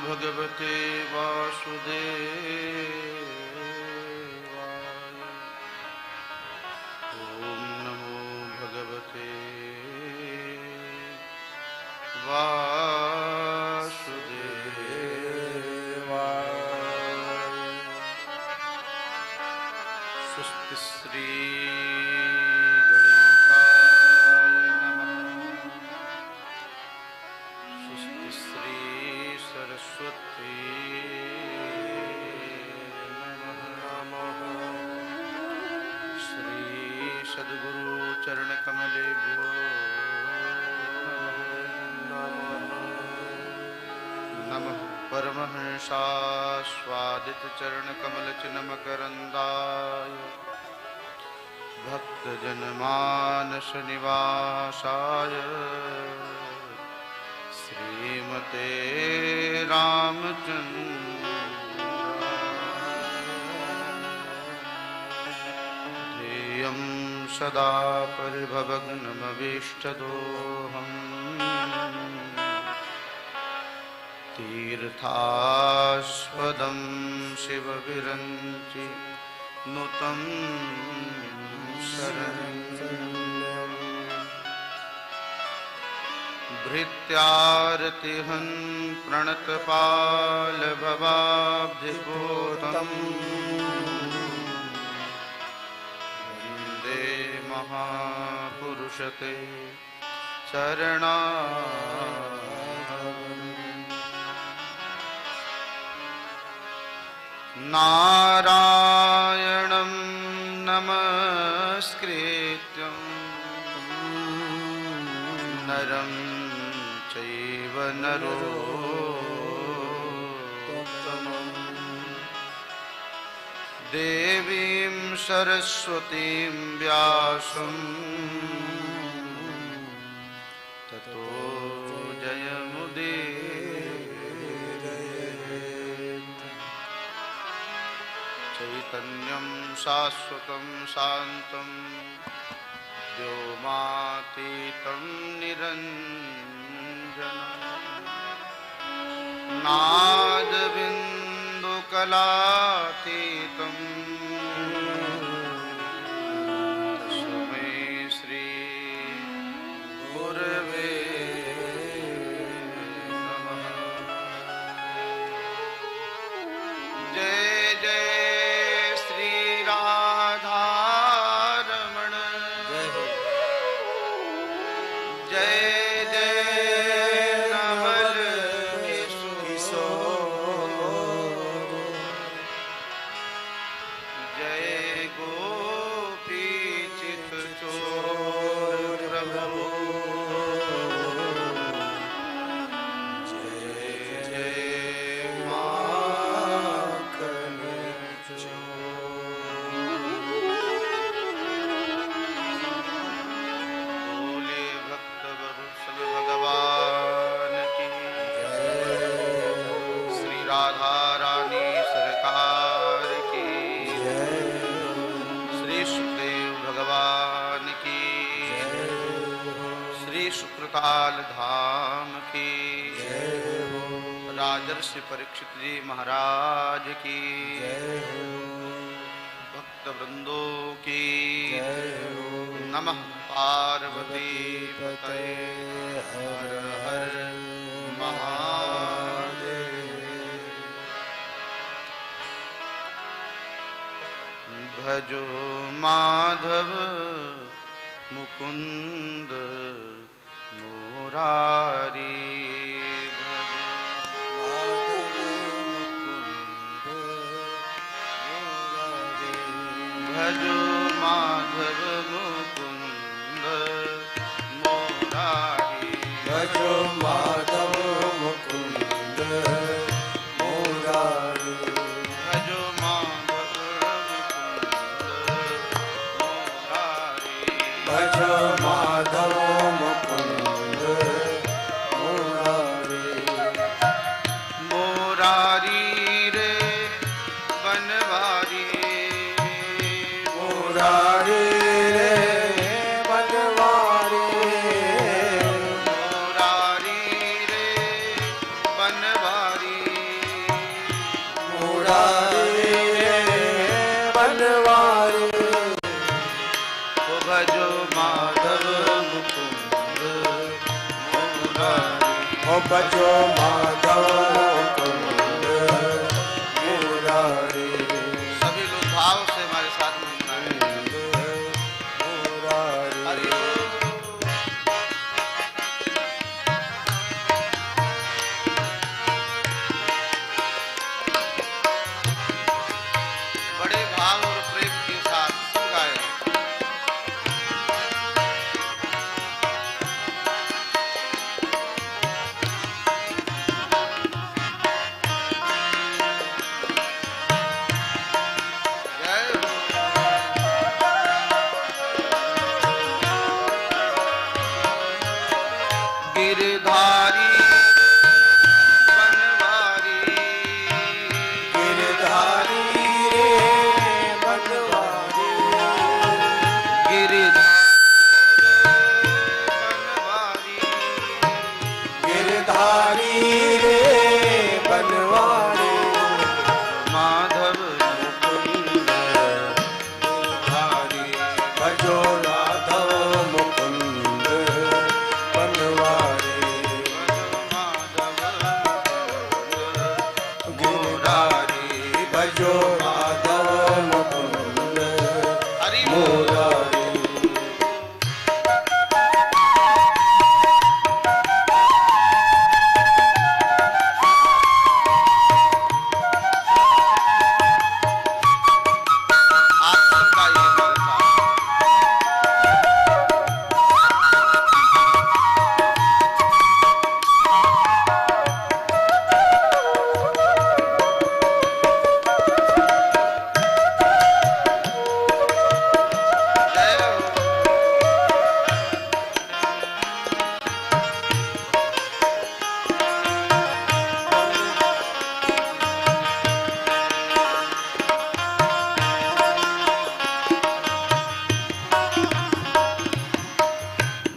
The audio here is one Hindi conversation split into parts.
भगवते वासुदेवाय। ओम नमो भगवते वासुदेवाय। स्वस्ति श्री गणेशाय नमः। स्वस्ति श्री सरस्वती नमः। श्री सद्गुरु चरण कमलेभ्यो नमः। परमहंसास्वादित चरण कमल चिन्मकरंदाय भक्तजनमानस निवासाय श्रीमते रामचंद्राय ध्येयं सदा परिभवग्नमभीष्टदोहम् तीर्थास्पदं शिवविरञ्चि नुतं शरण्यं भृत्यारतिहं प्रणतपालभवाब्धिपूतम् वन्दे महापुरुषते शरणागतम्। नारायणं नमस्कृत्यं नरं चैव नरोत्तमं देवीं सरस्वतीं व्यासं ततो जयमुदीरयेत्। चैतन्यं शाश्वतं शान्तं व्योमातीतं निरञ्जनं नादबिन्दुकलातीतं तस्मै श्री गुरवे नमः। जय जय राधारमण जय जय कमल किशोर जय गोपी चित चोर प्रभु जय जय माखन राधा रानी सरकार की श्री सुखदेव भगवान की श्री शुक्रताल धाम की राजर्षि परीक्षित जी महाराज की भक्त वृंदों की नमः। पार्वती पतये हर हर महादेव। भजो माधव मुकुंद मुरारी भजो माधव मुकुंद मुरारी भजो माधव मुकुंद मुरारी भजो माधव मुकुंद मुरारी भजो माधव मुकुंद ओ भजो माधव मुकुंद मुरारी। सभी लोग भाव से हमारे साथ में मुरारी। बड़े भाव और प्रेम के साथ गाए। गिरधारी बनवारी, गिरधारी रे बनवारी, गिरधारी रे बनवारी। माधव मुकुंद मुरारी, भजो राधव मुकुंद बनवारी। गिरधारी भजो राधव मुकुंद हरि मुरारी। आप सब गाइए हमारे साथ। जय हो।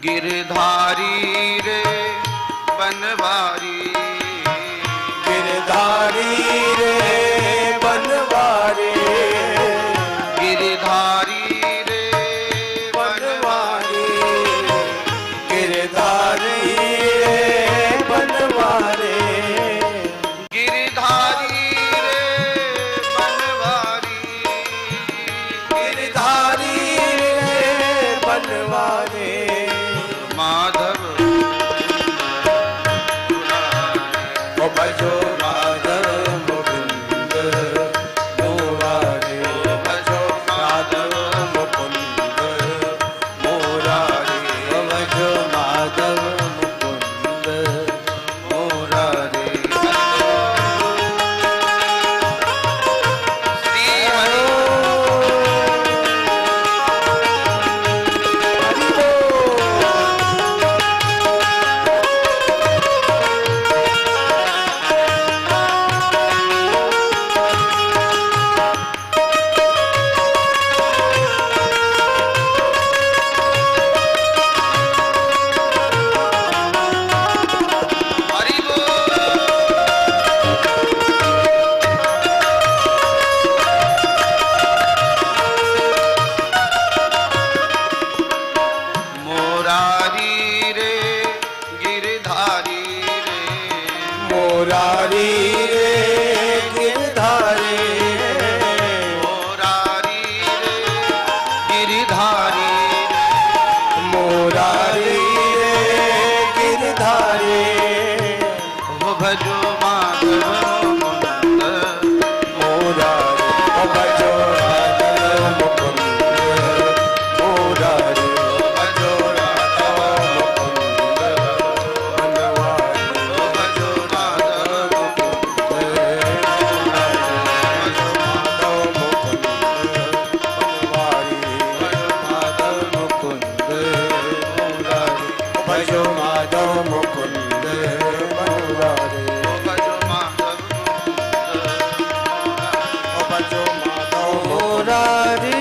गिरधारी रे बनवारी, गिरधारी रे बनवारी, गिरधारी रे बनवारी, गिरधारी रे बनवारी, गिरधारी रे बनवारी, गिरधारी रे बनवारी। माधव ओ भजो माधव मुकुंद मुरारी, भजो माधव मुकुंद मुरारी, भजो माधव मुकुंद मुरारी। श्री हरि हरि मोरारी रे गिरधारी रे, मुरारी रे गिरधारी, मोरारी रे गिरधारी मुरारी रे गिरधारी। वो भजो माधव मुकुंद मुरारी ओ भजो राधव मुकुंद मुरारी, भजो राधव मुकुंद बनवारी, भजो माधव मुकुंद मुरारी, माधव मुकुंद बनवारी, भजो माधव मुकुंद मुरारी, भजो माधव मुकुंद बनवारी, भजो माधव मुरारी,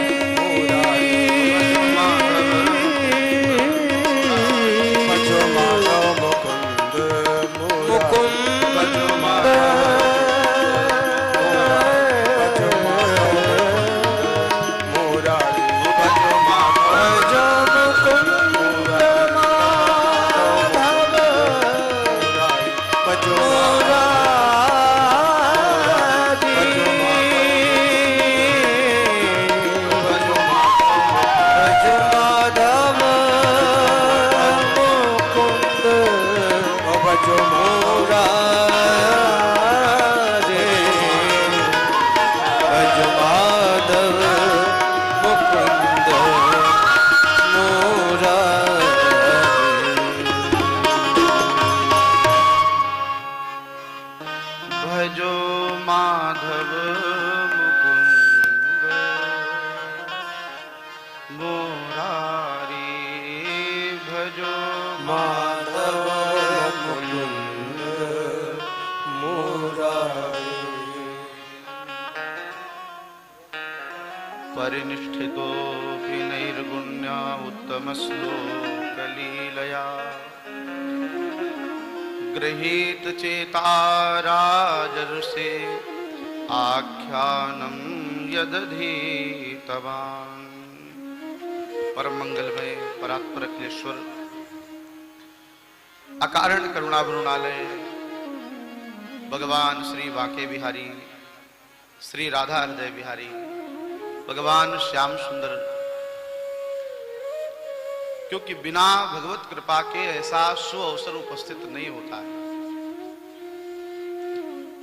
भजो माधव मुकुंद मुकुंद भजो मुरारी, भजो माधव मुकुंद माधव भजो माधव मुकुंद मुरारी। परिनिष्ठितोऽपि नैर्गुण्या उत्तमश्लोकलीलया गृहीत चेता राजर्षे आख्यानं यदधीतवान्। परम मंगलमय परात्पर अखिलेश्वर अकारण करुणा वरुणालय भगवान श्री बांके बिहारी श्री राधा हृदय बिहारी भगवान श्याम सुंदर, क्योंकि बिना भगवत कृपा के ऐसा शुभ अवसर उपस्थित नहीं होता है।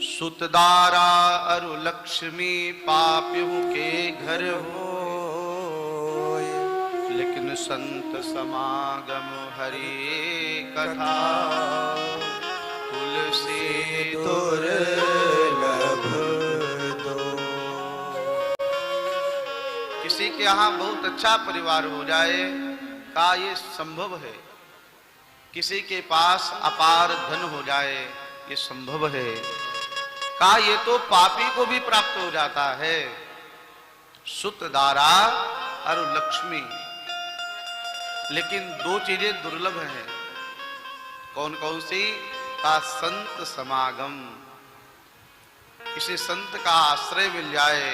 सुतदारा अरु लक्ष्मी पाप्यु के घर हो, लेकिन संत समागम हरि कथा तुलसी दुर्लभ दो। किसी के यहाँ बहुत अच्छा परिवार हो जाए का ये संभव है, किसी के पास अपार धन हो जाए ये संभव है का ये तो पापी को भी प्राप्त हो जाता है। सुतदारा और लक्ष्मी, लेकिन दो चीजें दुर्लभ हैं। कौन कौन सी? का संत समागम, किसी संत का आश्रय मिल जाए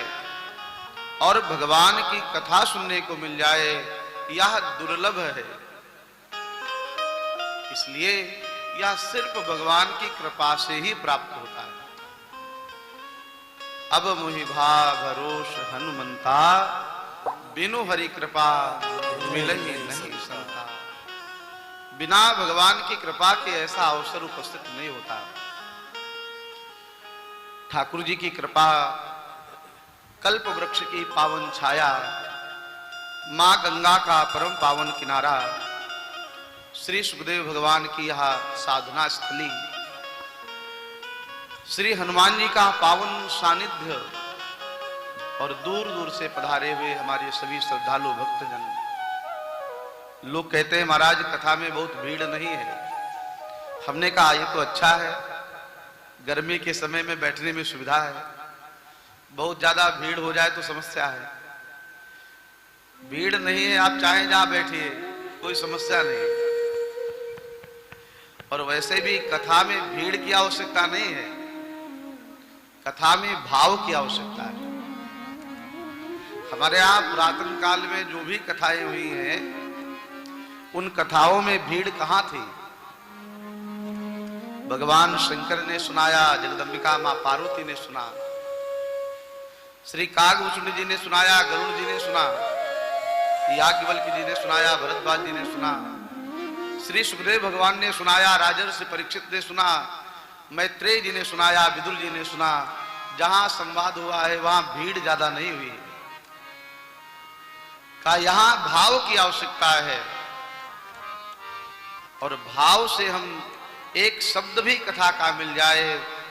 और भगवान की कथा सुनने को मिल जाए, यह दुर्लभ है। इसलिए यह सिर्फ भगवान की कृपा से ही प्राप्त होता है। अब मुहि भा भरोस हनुमंता, बिनु हरि कृपा मिलहि नहीं संता। बिना भगवान की कृपा के ऐसा अवसर उपस्थित नहीं होता। ठाकुर जी की कृपा, कल्प वृक्ष की पावन छाया, मां गंगा का परम पावन किनारा, श्री सुखदेव भगवान की यह साधना स्थली, श्री हनुमान जी का पावन सानिध्य और दूर दूर से पधारे हुए हमारे सभी श्रद्धालु भक्तजन। लोग कहते हैं महाराज कथा में बहुत भीड़ नहीं है। हमने कहा ये तो अच्छा है, गर्मी के समय में बैठने में सुविधा है। बहुत ज्यादा भीड़ हो जाए तो समस्या है। भीड़ नहीं है, आप चाहे जहां बैठिए, कोई समस्या नहीं। और वैसे भी कथा में भीड़ की आवश्यकता नहीं है, कथा में भाव की आवश्यकता है। हमारे यहाँ पुरातन काल में जो भी कथाएं हुई हैं, उन कथाओं में भीड़ कहां थी? भगवान शंकर ने सुनाया, जगदम्बिका मां पार्वती ने सुना, श्री कागभूषण जी ने सुनाया, गरुड़ जी ने सुना, याज्ञवल्क्य जी ने सुनाया, भरद्वाज जी ने सुना, श्री सुखदेव भगवान ने सुनाया, राजर्षि परीक्षित ने सुना, मैत्रेय जी ने सुनाया, विदुर जी ने सुना। जहां संवाद हुआ है वहां भीड़ ज्यादा नहीं हुई। का यहां भाव की आवश्यकता है, और भाव से हम एक शब्द भी कथा का मिल जाए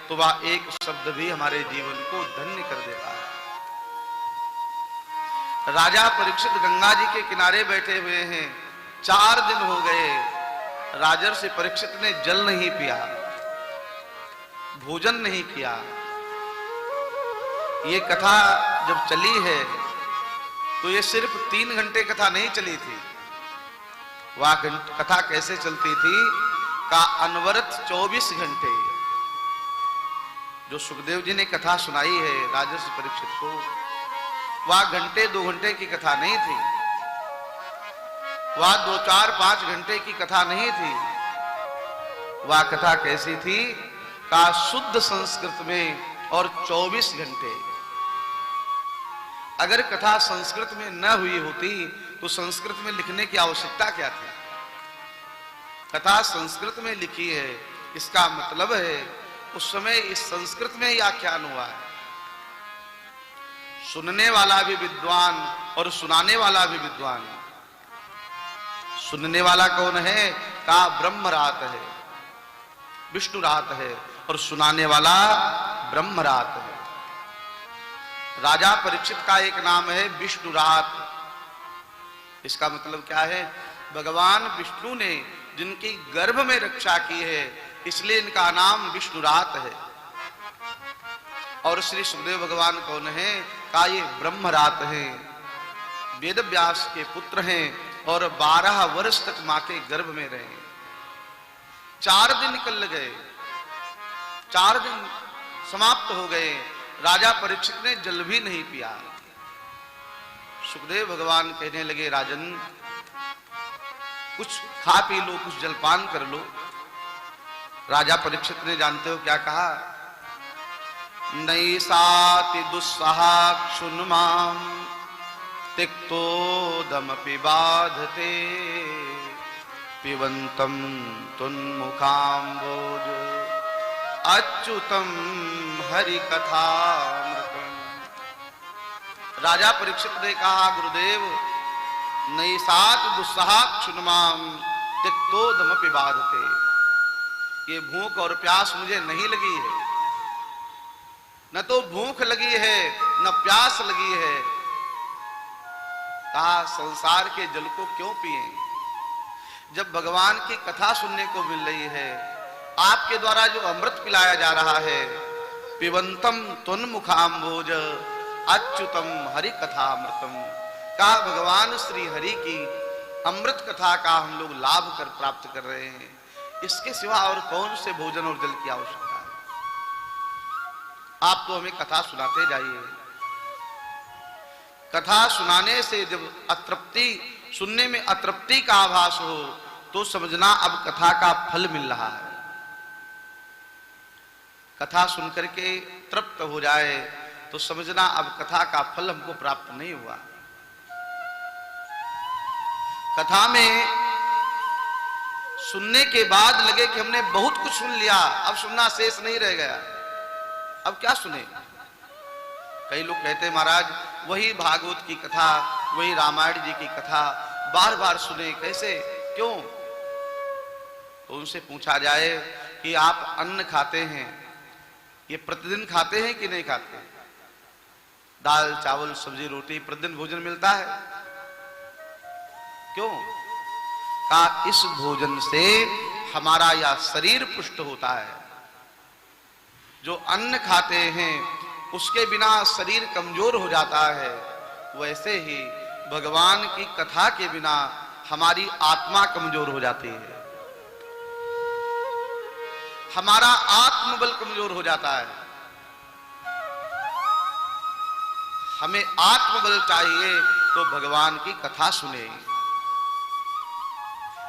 तो वह एक शब्द भी हमारे जीवन को धन्य कर देता है। राजा परीक्षित गंगा जी के किनारे बैठे हुए हैं, 4 दिन हो गए, राजर्षि परीक्षित ने जल नहीं पिया, भोजन नहीं किया। ये कथा जब चली है तो ये सिर्फ 3 घंटे कथा नहीं चली थी। वह कथा कैसे चलती थी? का अनवरत 24 घंटे। जो सुखदेव जी ने कथा सुनाई है राजर्षि परीक्षित को, वह घंटे 2 घंटे की कथा नहीं थी, वह 2, 4, 5 घंटे की कथा नहीं थी। वह कथा कैसी थी? का शुद्ध संस्कृत में और 24 घंटे। अगर कथा संस्कृत में न हुई होती तो संस्कृत में लिखने की आवश्यकता क्या थी? कथा संस्कृत में लिखी है, इसका मतलब है उस समय इस संस्कृत में ही आख्यान हुआ है। सुनने वाला भी विद्वान और सुनाने वाला भी विद्वान। सुनने वाला कौन है? का ब्रह्मरात है, विष्णुरात है, और सुनाने वाला ब्रह्मरात है। राजा परीक्षित का एक नाम है विष्णुरात। इसका मतलब क्या है? भगवान विष्णु ने जिनकी गर्भ में रक्षा की है, इसलिए इनका नाम विष्णुरात है। और श्री सुखदेव भगवान कौन है? का ये ब्रह्मरात हैं, वेद व्यास के पुत्र हैं और 12 वर्ष तक मां के गर्भ में रहे। 4 दिन निकल गए, 4 दिन समाप्त हो गए, राजा परीक्षित ने जल भी नहीं पिया। सुखदेव भगवान कहने लगे, राजन कुछ खा पी लो, कुछ जलपान कर लो। राजा परीक्षित ने जानते हो क्या कहा? नैसाति दुस्सहा क्षुन्माम तिक्तोदमपि बाधते पिबंतम तुन्मुखाम्बोज अच्युतम हरि कथामृतम। राजा परीक्षित ने कहा, गुरुदेव नैसात दुस्सहा क्षुन्माम तिक्तोदमपि बाधते, ये भूख और प्यास मुझे नहीं लगी है, न तो भूख लगी है न प्यास लगी है। कहा, संसार के जल को क्यों पिए जब भगवान की कथा सुनने को मिल रही है, आपके द्वारा जो अमृत पिलाया जा रहा है। पिबंतम त्वन्मुखाम्बोज अच्युतम हरि कथामृतम। कहा, भगवान श्री हरि की अमृत कथा का हम लोग लाभ कर प्राप्त कर रहे हैं, इसके सिवा और कौन से भोजन और जल की आवश्यकता है? आप तो हमें कथा सुनाते जाइए। कथा सुनाने से जब अतृप्ति, सुनने में अतृप्ति का आभास हो तो समझना अब कथा का फल मिल रहा है। कथा सुनकर के तृप्त हो जाए तो समझना अब कथा का फल हमको प्राप्त नहीं हुआ। कथा में सुनने के बाद लगे कि हमने बहुत कुछ सुन लिया, अब सुनना शेष नहीं रह गया, अब क्या सुने? कई लोग कहते हैं, महाराज वही भागवत की कथा, वही रामायण जी की कथा बार बार सुने, कैसे, क्यों? तो उनसे पूछा जाए कि आप अन्न खाते हैं, ये प्रतिदिन खाते हैं कि नहीं खाते? दाल चावल सब्जी रोटी प्रतिदिन भोजन मिलता है, क्यों? का इस भोजन से हमारा यह शरीर पुष्ट होता है। जो अन्न खाते हैं उसके बिना शरीर कमजोर हो जाता है, वैसे ही भगवान की कथा के बिना हमारी आत्मा कमजोर हो जाती है, हमारा आत्मबल कमजोर हो जाता है। हमें आत्मबल चाहिए तो भगवान की कथा सुने।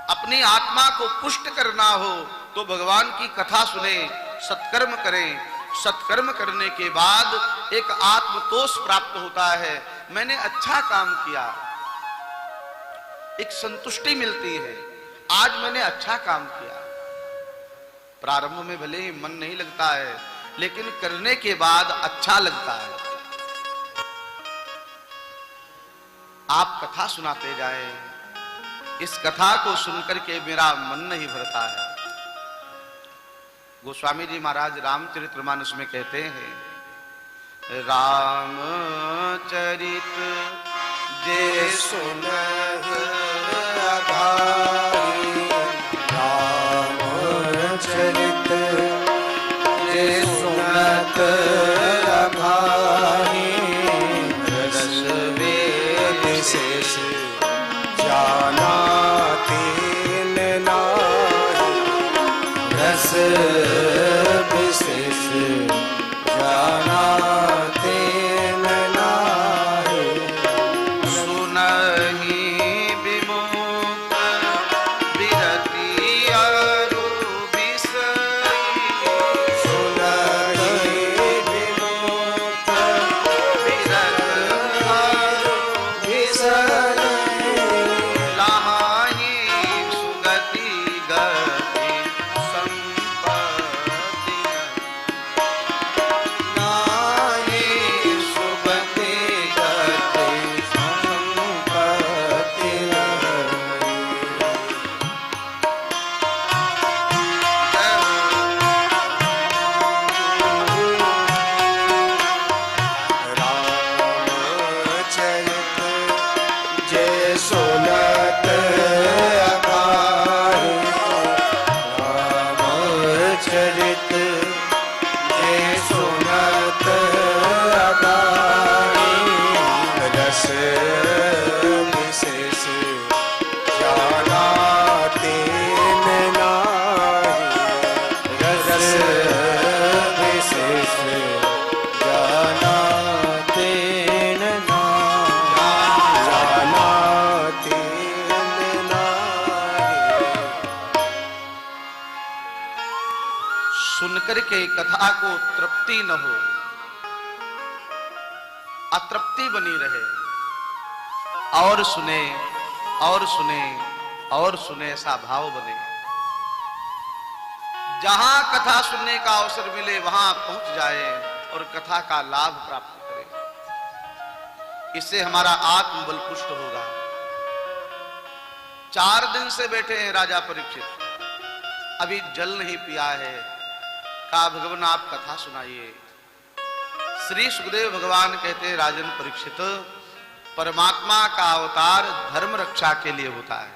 अपनी आत्मा को पुष्ट करना हो तो भगवान की कथा सुने, सत्कर्म करें। सत्कर्म करने के बाद एक आत्मतोष प्राप्त होता है, मैंने अच्छा काम किया, एक संतुष्टि मिलती है, आज मैंने अच्छा काम किया। प्रारंभ में भले ही मन नहीं लगता है, लेकिन करने के बाद अच्छा लगता है। आप कथा सुनाते जाएं, इस कथा को सुनकर के मेरा मन नहीं भरता है। गोस्वामी जी महाराज रामचरितमानस में कहते हैं, रामचरित जे सुनत आधारी, रामचरित जे सुनत आधारी, रस वेद विशेष जाना तीन नाहि, रस विशेष जाना तीन नाहि। सुनहि विमुख विरति अरु विषय, सुनहि विमुख विरति अरु विषय, लाहि सुगति गति संपत्ति, नाहि सुगति गति संपत्ति। रामचरित जे सुनत सुनकर के कथा को तृप्ति न हो, अतृप्ति बनी रहे, और सुने और सुने और सुने, ऐसा भाव बने। जहां कथा सुनने का अवसर मिले वहां पहुंच जाए और कथा का लाभ प्राप्त करें। इससे हमारा आत्मबल पुष्ट होगा। 4 दिन से बैठे हैं राजा परीक्षित, अभी जल नहीं पिया है। कहा भगवान आप कथा सुनाइए। श्री सुखदेव भगवान कहते हैं राजन परीक्षित, परमात्मा का अवतार धर्म रक्षा के लिए होता है।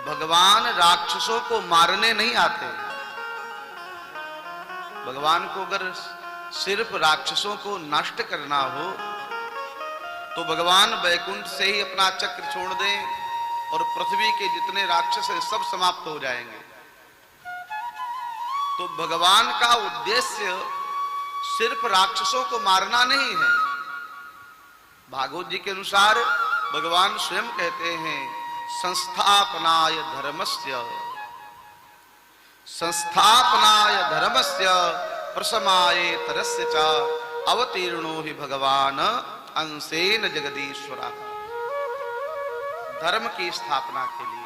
भगवान राक्षसों को मारने नहीं आते। भगवान को अगर सिर्फ राक्षसों को नष्ट करना हो तो भगवान वैकुंठ से ही अपना चक्र छोड़ दें और पृथ्वी के जितने राक्षस हैं सब समाप्त हो जाएंगे। तो भगवान का उद्देश्य सिर्फ राक्षसों को मारना नहीं है। भागवत जी के अनुसार भगवान स्वयं कहते हैं संस्थापनाय धर्मस्य, संस्थापनाय धर्मस्य प्रशमाय तरस्य च अवतीर्णो हि भगवान अंशेन जगदीश्वर। धर्म की स्थापना के लिए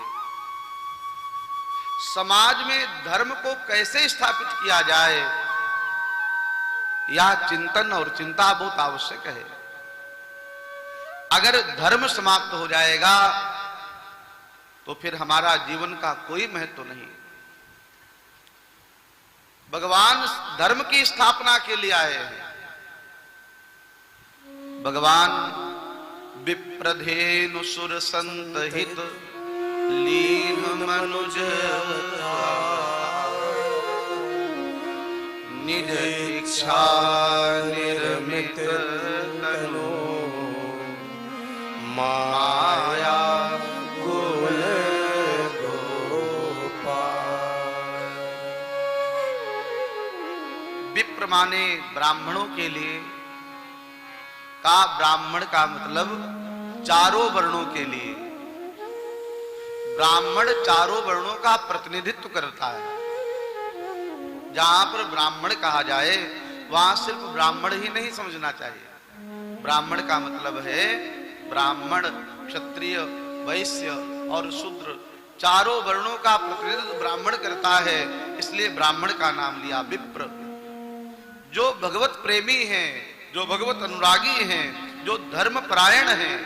समाज में धर्म को कैसे स्थापित किया जाए, यह चिंतन और चिंता बहुत आवश्यक है। अगर धर्म समाप्त हो जाएगा तो फिर हमारा जीवन का कोई महत्व नहीं। भगवान धर्म की स्थापना के लिए आए हैं। भगवान विप्रधेनु सुर संत हित लीन मनुज निज इच्छा निर्मित तनु माया कुल गोपाल। विप्र माने ब्राह्मणों के लिए का, ब्राह्मण का मतलब चारों वर्णों के लिए। ब्राह्मण चारों वर्णों का प्रतिनिधित्व करता है। जहां पर ब्राह्मण कहा जाए वहां सिर्फ ब्राह्मण ही नहीं समझना चाहिए। ब्राह्मण का मतलब है ब्राह्मण, क्षत्रिय, वैश्य और शूद्र, चारों वर्णों का प्रतिनिधित्व ब्राह्मण करता है, इसलिए ब्राह्मण का नाम लिया। विप्र जो भगवत प्रेमी हैं, जो भगवत अनुरागी हैं, जो धर्म परायण हैं,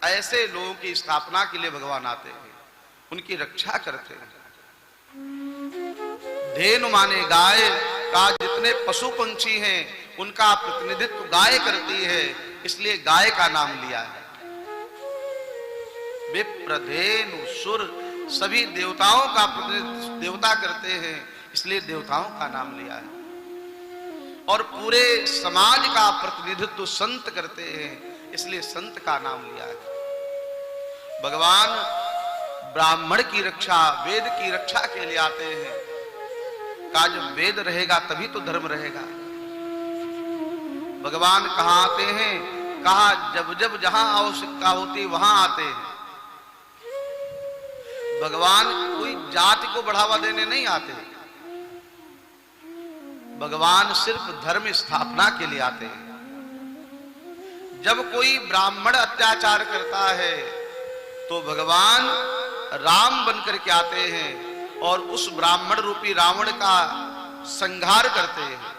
ऐसे लोगों की स्थापना के लिए भगवान आते हैं, उनकी रक्षा करते हैं। धेनु माने गाय का, जितने पशु पंछी हैं उनका प्रतिनिधित्व गाय करती है, इसलिए गाय का नाम लिया है। विप्र, धेनु, सुर सभी देवताओं का प्रतिनिधित्व देवता करते हैं, इसलिए देवताओं का नाम लिया है। और पूरे समाज का प्रतिनिधित्व संत करते हैं, इसलिए संत का नाम लिया है। भगवान ब्राह्मण की रक्षा, वेद की रक्षा के लिए आते हैं। कहा जब वेद रहेगा तभी तो धर्म रहेगा। भगवान कहां आते हैं? कहा जब जब जहां आवश्यकता होती वहां आते हैं। भगवान कोई जाति को बढ़ावा देने नहीं आते, भगवान सिर्फ धर्म स्थापना के लिए आते हैं। जब कोई ब्राह्मण अत्याचार करता है तो भगवान राम बनकर के आते हैं और उस ब्राह्मण रूपी रावण का संहार करते हैं।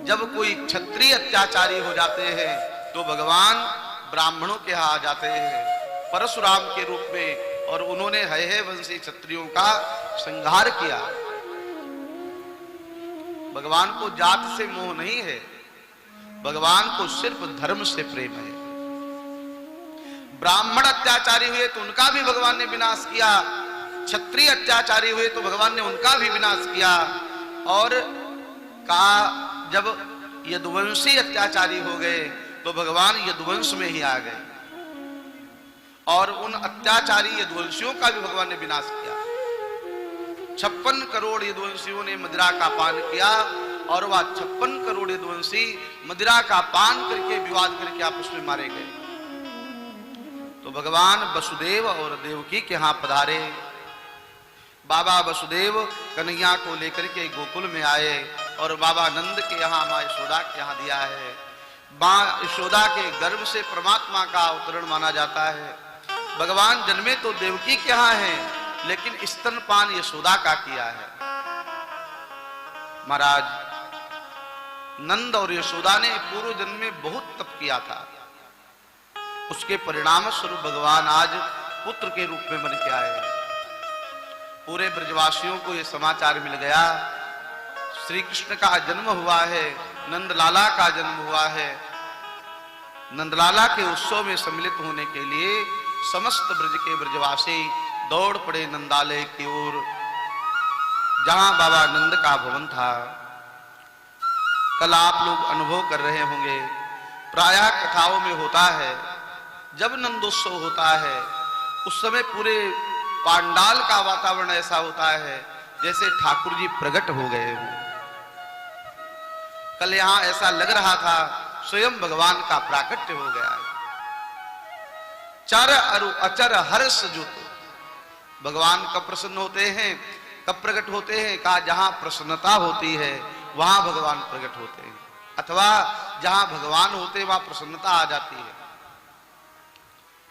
जब कोई क्षत्रिय अत्याचारी हो जाते हैं तो भगवान ब्राह्मणों के यहां आ जाते हैं परशुराम के रूप में, और उन्होंने हय वंशी क्षत्रियों का संहार किया। भगवान को जात से मोह नहीं है, भगवान को सिर्फ धर्म से प्रेम है। ब्राह्मण अत्याचारी हुए तो उनका भी भगवान ने विनाश किया, क्षत्रिय अत्याचारी हुए तो भगवान ने उनका भी विनाश किया। और जब यदुवंशी अत्याचारी हो गए तो भगवान यदुवंश में ही आ गए और उन अत्याचारी यदुवंशियों का भी भगवान ने विनाश किया। 56 करोड़ यदुवंशियों ने मदिरा का पान किया और वह 56 करोड़ यदुवंशी मदिरा का पान करके विवाद करके आपस में मारे गए। तो भगवान वसुदेव और देवकी के यहां पधारे बाबा वसुदेव कन्हैया को लेकर के गोकुल में आए और बाबा नंद के यहाँ माँ यशोदा के यहाँ दिया है। माँ यशोदा के गर्भ से परमात्मा का अवतरण माना जाता है। भगवान जन्मे तो देवकी के यहाँ है, लेकिन स्तनपान यशोदा का किया है। महाराज नंद और यशोदा ने पूर्व जन्म में बहुत तप किया था, उसके परिणाम स्वरूप भगवान आज पुत्र के रूप में बन के आए। पूरे ब्रजवासियों को यह समाचार मिल गया, श्री कृष्ण का जन्म हुआ है, नंदलाला का जन्म हुआ है। नंदलाला के उत्सव में सम्मिलित होने के लिए समस्त ब्रज के ब्रजवासी दौड़ पड़े नंदालय की ओर, जहां बाबा नंद का भवन था। कल आप लोग अनुभव कर रहे होंगे, प्रायः कथाओं में होता है, जब नंदोत्सव होता है उस समय पूरे पांडाल का वातावरण ऐसा होता है जैसे ठाकुर जी प्रकट हो गए हों। कल यहां ऐसा लग रहा था स्वयं भगवान का प्राकट्य हो गया है। चर अरु अचर हर्ष जुत, भगवान कब प्रसन्न होते हैं, कब प्रकट होते हैं? कहा जहां प्रसन्नता होती है वहां भगवान प्रकट होते हैं, अथवा जहां भगवान होते हैं वहां प्रसन्नता आ जाती है।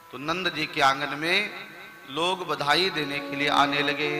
तो नंद जी के आंगन में लोग बधाई देने के लिए आने लगे।